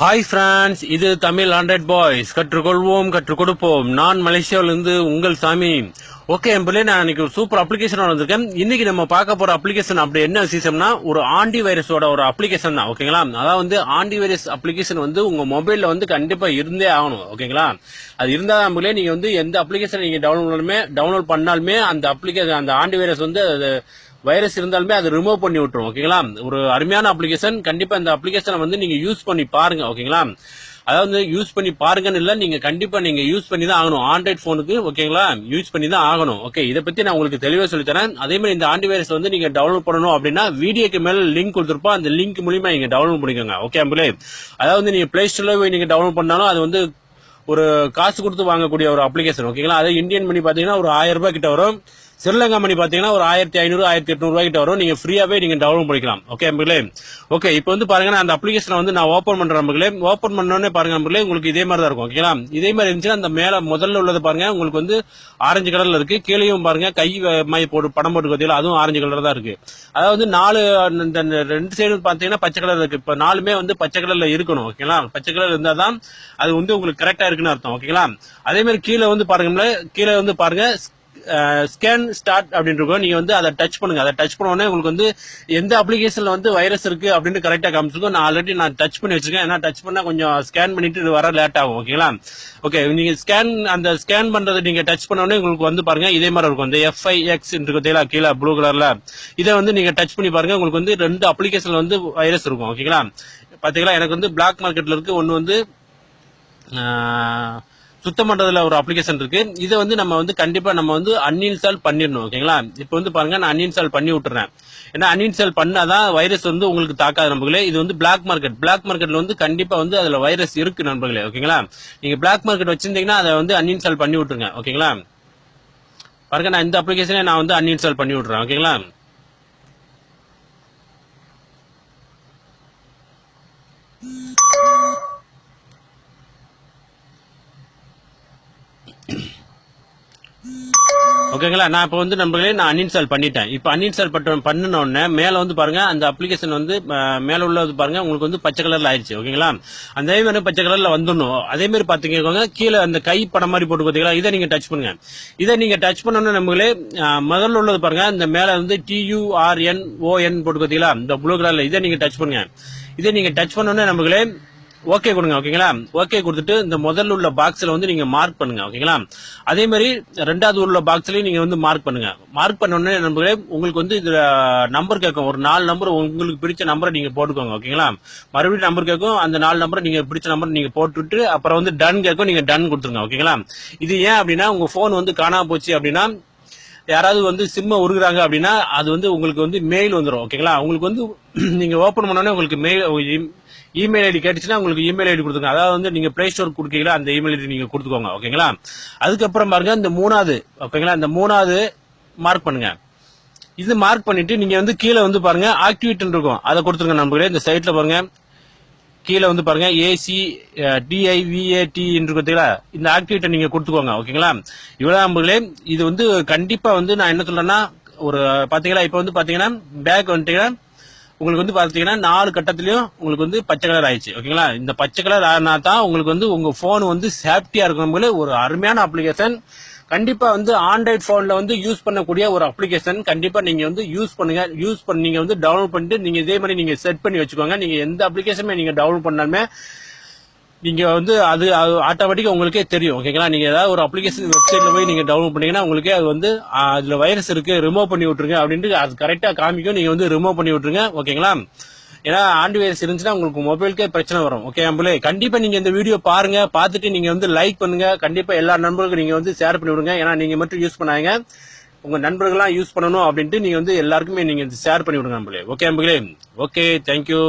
Hi friends, இது Tamil 100 boys. கற்றுக்கொள்வோம், கற்றுக் கொடுப்போம். நான் மலேசியாவிலிருந்து உங்கள் சாமி. ஓகே எம்பிளே, நான் இன்னைக்கு ஒரு சூப்பர் அப்ளிகேஷன் வந்திருக்கேன். இன்னைக்கு நம்ம பார்க்க போற அப்ளிகேஷன் அப்படி என்ன விசேஷம்னா, ஒரு ஆன்டி வைரஸோட ஒரு அப்ளிகேஷன் தான். ஓகேங்களா? அதாவது வந்து ஆன்டி வைரஸ் அப்ளிகேஷன் வந்து உங்க மொபைல்ல வந்து கண்டிப்பா இருந்தே ஆகணும். ஓகேங்களா? அது இருந்தா நம்மளே நீங்க வந்து எந்த அப்ளிகேஷன் நீங்க டவுன்லோட் பண்ணாலுமே அந்த அப்ளிகேஷன், அந்த ஆன்டி வைரஸ் வந்து வைரஸ் இருந்தாலுமே அது ரிமூவ் பண்ணி விட்டுரும். ஓகேங்களா? ஒரு அருமையான அப்ளிகேஷன். கண்டிப்பா இந்த அப்ளிகேஷனை வந்து நீங்க யூஸ் பண்ணி பாருங்க. ஓகேங்களா? அதாவது யூஸ் பண்ணி பாருங்கன்னு இல்ல, நீங்க கண்டிப்பா நீங்க யூஸ் பண்ணி தான் ஆகணும். ஆண்ட்ராய்ட் போனுக்கு ஓகேங்களா, யூஸ் பண்ணி தான் ஆகணும். ஓகே, இதை பத்தி நான் உங்களுக்கு தெளிவா சொல்லித்தரேன். அதே மாதிரி இந்த ஆன்டி வைரஸ் வந்து நீங்க டவுன்லோட் பண்ணணும் அப்படின்னா வீடியோக்கு மேல லிங்க் கொடுத்துருப்போம். அந்த லிங்க் மூலியமா நீங்க டவுன்லோட் பண்ணிக்கோங்க. ஓகே அம்பளே, அதாவது நீங்க பிளே ஸ்டோர்ல போய் நீங்க டவுன்லோட் பண்ணாலும் அது வந்து ஒரு காசு கொடுத்து வாங்கக்கூடிய ஒரு அப்ளிகேஷன். ஓகேங்களா? அது இந்தியன் மணி பாத்தீங்கன்னா ஒரு 1000 ரூபாய் கிட்ட வரும். ஸ்ரீலங்கா மணி பாத்தீங்கன்னா ஒரு 1500 1800 ரூபாய் கிட்ட வரும். நீங்க ஃப்ரீயாவே நீங்க டவுன்லோட் பண்ணிக்கலாம். ஓகே நண்பர்களே. ஓகே, இப்போ வந்து பாருங்க, நான் அந்த அப்ளிகேஷனை வந்து நான் ஓபன் பண்றேன் நண்பர்களே. ஓபன் பண்ணோடனே பாருங்க நண்பர்களே, உங்களுக்கு இதே மாதிரி தான் இருக்கும். ஓகேங்களா? இதே மாதிரி இருந்துச்சுன்னா அந்த மேல முதல்ல உள்ளது பாருங்க, உங்களுக்கு வந்து ஆரஞ்சு கலர்ல இருக்கு. கீழேயும் பாருங்க கை மை போட்டு படம் போட்டு பார்த்தீங்களா, அதுவும் ஆரஞ்சு கலர் தான் இருக்கு. அதாவது ரெண்டு சைடு பாத்தீங்கன்னா பச்சை கலர் இருக்கு. இப்ப நாலுமே வந்து பச்சை கலர்ல இருக்கணும். ஓகேங்களா? பச்சை கலர் இருந்தா தான் அது வந்து உங்களுக்கு கரெக்டா இருக்குன்னு அர்த்தம். ஓகேங்களா? அதே மாதிரி கீழே வந்து பாருங்க, கீழே வந்து பாருங்க ஸ்கேன் ஸ்டார்ட் அப்படின்னு இருக்கும். நீங்க வந்து அதை டச் பண்ணுங்க. அதை டச் பண்ண உடனே உங்களுக்கு வந்து எந்த அப்ளிகேஷன்ல வந்து வைரஸ் இருக்கு அப்படின்னு கரெக்டா காமிச்சிருக்கும். நான் ஆல்ரெடி டச் பண்ணி வச்சிருக்கேன். ஏன்னா டச் பண்ணா கொஞ்சம் ஸ்கேன் பண்ணிட்டு வர லேட் ஆகும். ஓகேங்களா? ஓகே, நீங்க ஸ்கேன் பண்றது நீங்க டச் பண்ண உடனே உங்களுக்கு வந்து பாருங்க இதே மாதிரி இருக்கும். இந்த FIX இருக்கு கீழே ப்ளூ கலர்ல, இதை வந்து நீங்க டச் பண்ணி பாருங்க. உங்களுக்கு வந்து 2 அப்ளிகேஷன்ல வந்து வைரஸ் இருக்கும். ஓகேங்களா? பாத்தீங்களா, எனக்கு வந்து பிளாக் மார்க்கெட்ல இருக்கு, ஒன்னு வந்து சுத்தம் பண்றதுல ஒரு அப்ளிகேஷன் இருக்கு. இதை வந்து நம்ம வந்து கண்டிப்பா நம்ம வந்து அன்இன்ஸ்டால் பண்ணிடணும். ஓகேங்களா? இப்போ வந்து பாருங்க, நான் அன்இன்ஸ்டால் பண்ணி விட்டுறேன். ஏன்னா அன்இன்ஸ்டால் பண்ணாதான் வைரஸ் வந்து உங்களுக்கு தாக்காது நண்பர்களே. இது வந்து பிளாக் மார்க்கெட்ல வந்து கண்டிப்பா வந்து அதுல வைரஸ் இருக்கு நண்பர்களே. ஓகேங்களா? நீங்க பிளாக் மார்க்கெட் வச்சிருந்தீங்கன்னா அதை வந்து அன்இன்ஸ்டால் பண்ணி விட்டுருங்க. ஓகேங்களா? பாருங்க, நான் இந்த அப்ளிகேஷனை நான் வந்து அன்இன்ஸ்டால் பண்ணி விட்டுறேன். ஓகேங்களா? ஓகேங்களா? நான் இப்போ வந்து நண்பர்களே நான் அன்இன்ஸ்டால் பண்ணிட்டேன். இப்போ அன்இன்ஸ்டால் பண்ணின உடனே மேல வந்து பாருங்க, அந்த அப்ளிகேஷன் வந்து மேல உள்ளது பாருங்க உங்களுக்கு வந்து பச்சை கலர்ல ஆயிடுச்சு. ஓகேங்களா? அதே மாதிரி பச்சை கலர்ல வந்துடணும். அதே மாதிரி பாத்தீங்க, கீழே அந்த கை படம் மாதிரி போட்டு பாத்தீங்களா, இதை நீங்க டச் பண்ணுங்க. இதை நீங்க டச் பண்ணோன்னு நம்மளே முதல்ல உள்ளது பாருங்க, இந்த மேல வந்து TURNON போட்டு பாத்தீங்களா, இந்த ப்ளூ கலர்ல, இதை நீங்க டச் பண்ணுங்க. இதை நீங்க டச் பண்ணோன்னே நம்மளே ஓகே கொடுங்க. ஓகேங்களா? ஓகே கொடுத்துட்டு இந்த முதல்ல உள்ள பாக்ஸ்ல வந்து நீங்க மார்க் பண்ணுங்க. ஓகேங்களா? அதே மாதிரி ரெண்டாவது உள்ள பாக்ஸ்லயும் நீங்க வந்து மார்க் பண்ணுங்க. மார்க் பண்ண உடனே நண்பர்களே உங்களுக்கு வந்து இதுல நம்பர் கேட்கும். ஒரு 4 நம்பர் உங்களுக்கு பிடிச்ச நம்பரை நீங்க போட்டுக்கோங்க. ஓகேங்களா? மறுபடியும் நம்பர் கேட்கும். அந்த 4 நம்பர் நீங்க பிடிச்ச நம்பர் நீங்க போட்டுட்டு அப்புறம் வந்து டன் கேட்கும். நீங்க டன் கொடுத்துருங்க. ஓகேங்களா? இது ஏன் அப்படின்னா, உங்க போன் வந்து காணாம போச்சு அப்படின்னா, யாராவது வந்து சிம்ம உருகுறாங்க அப்படின்னா அது வந்து உங்களுக்கு வந்து மெயில் வந்துடும். ஓகேங்களா? உங்களுக்கு வந்து நீங்க ஓபன் பண்ணோடனே உங்களுக்கு இமெயில் ஐடி கேட்டுச்சுன்னா உங்களுக்கு இமெயில் ஐடி கொடுத்துங்க. அதாவது வந்து நீங்க பிளே ஸ்டோர் கொடுக்கீங்களா, அந்த இமெயில் ஐடி நீங்க கொடுத்துக்கோங்க. ஓகேங்களா? அதுக்கப்புறம் பாருங்க இந்த 3வது, ஓகேங்களா, இந்த 3வது மார்க் பண்ணுங்க. இது மார்க் பண்ணிட்டு நீங்க வந்து கீழே வந்து பாருங்க ஆக்டிவேட் இருக்கும், அதை கொடுத்துருங்க நண்பர்களே. இந்த சைட்ல பாருங்க கீழே வந்து பாருங்க ACDIVAT பார்த்தீங்களா, இந்த ஆக்டிவேட்டை நீங்க கொடுத்துக்கோங்க. ஓகேங்களா? இவ்வளவு நண்பர்களே. இது வந்து கண்டிப்பா வந்து நான் என்ன சொல்றேன்னா, ஒரு பாத்தீங்களா, இப்ப வந்து பாத்தீங்கன்னா பேக் வந்துட்டீங்கன்னா உங்களுக்கு வந்து பாத்தீங்கன்னா 4 கட்டத்திலயும் உங்களுக்கு வந்து பச்சை கலர் ஆயிடுச்சு. ஓகேங்களா? இந்த பச்சை கலர் ஆனா தான் உங்களுக்கு வந்து உங்க போன் வந்து சேஃப்டியா இருக்கும். ஒரு அருமையான அப்ளிகேஷன். கண்டிப்பா வந்து ஆண்ட்ராய்ட் போன்ல வந்து யூஸ் பண்ணக்கூடிய ஒரு அப்ளிகேஷன். கண்டிப்பா நீங்க வந்து யூஸ் பண்ணுங்க. நீங்க வந்து டவுன்லோட் பண்ணிட்டு நீங்க இதே மாதிரி நீங்க செட் பண்ணி வச்சுக்கோங்க. நீங்க எந்த அப்ளிகேஷனுமே நீங்க டவுன்லோட் பண்ணாலுமே நீங்க வந்து அது ஆட்டோமேட்டிக்கா உங்களுக்கே தெரியும். ஓகேங்களா? நீங்க ஏதாவது ஒரு அப்ளிகேஷன் வெப்சைட்ல போய் நீங்க டவுன்லோட் பண்ணீங்கன்னா உங்களுக்கே அது வந்து அதுல வைரஸ் இருக்கு, ரிமூவ் பண்ணி விட்டுருங்க அப்படின்ட்டு அது கரெக்டா காமிக்கும். நீங்க வந்து ரிமூவ் பண்ணி விட்டுருங்க. ஓகேங்களா? ஏன்னா ஆன்டி வைரஸ் இருந்துச்சுன்னா உங்களுக்கு மொபைலுக்கே பிரச்சனை வரும். ஓகே நண்பர்களே, கண்டிப்பா நீங்க இந்த வீடியோ பாருங்க. பார்த்துட்டு நீங்க வந்து லைக் பண்ணுங்க. கண்டிப்பா எல்லா நண்பர்களுக்கும் நீங்க வந்து ஷேர் பண்ணி விடுங்க. ஏன்னா நீங்க மட்டும் யூஸ் பண்ணாங்க, உங்க நண்பர்கள்லாம் யூஸ் பண்ணணும் அப்படின்ட்டு நீங்க வந்து எல்லாருக்குமே நீங்க ஷேர் பண்ணி விடுங்க நண்பர்களே. ஓகே நண்பர்களே. Okay, thank you.